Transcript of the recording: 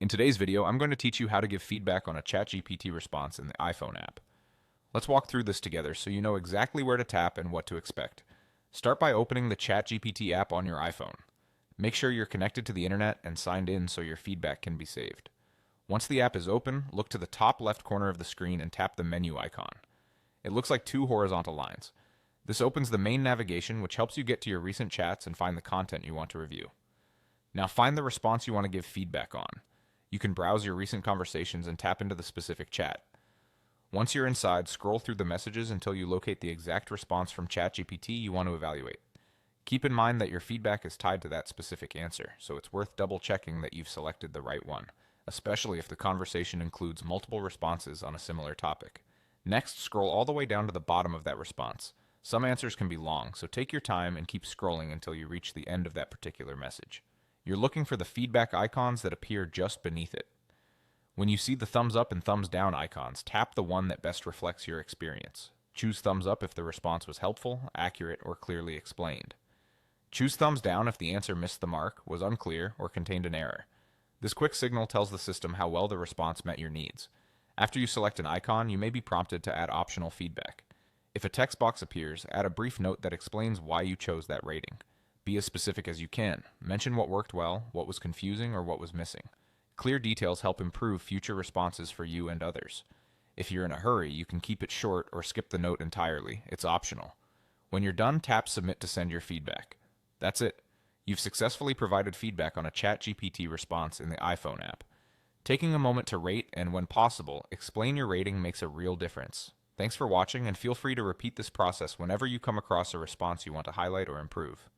In today's video, I'm going to teach you how to give feedback on a ChatGPT response in the iPhone app. Let's walk through this together so you know exactly where to tap and what to expect. Start by opening the ChatGPT app on your iPhone. Make sure you're connected to the internet and signed in so your feedback can be saved. Once the app is open, look to the top left corner of the screen and tap the menu icon. It looks like two horizontal lines. This opens the main navigation, which helps you get to your recent chats and find the content you want to review. Now find the response you want to give feedback on. You can browse your recent conversations and tap into the specific chat. Once you're inside, scroll through the messages until you locate the exact response from ChatGPT you want to evaluate. Keep in mind that your feedback is tied to that specific answer, so it's worth double checking that you've selected the right one, especially if the conversation includes multiple responses on a similar topic. Next, scroll all the way down to the bottom of that response. Some answers can be long, so take your time and keep scrolling until you reach the end of that particular message. You're looking for the feedback icons that appear just beneath it. When you see the thumbs up and thumbs down icons, tap the one that best reflects your experience. Choose thumbs up if the response was helpful, accurate, or clearly explained. Choose thumbs down if the answer missed the mark, was unclear, or contained an error. This quick signal tells the system how well the response met your needs. After you select an icon, you may be prompted to add optional feedback. If a text box appears, add a brief note that explains why you chose that rating. Be as specific as you can. Mention what worked well, what was confusing, or what was missing. Clear details help improve future responses for you and others. If you're in a hurry, you can keep it short or skip the note entirely. It's optional. When you're done, tap Submit to send your feedback. That's it. You've successfully provided feedback on a ChatGPT response in the iPhone app. Taking a moment to rate and, when possible, explain your rating makes a real difference. Thanks for watching, and feel free to repeat this process whenever you come across a response you want to highlight or improve.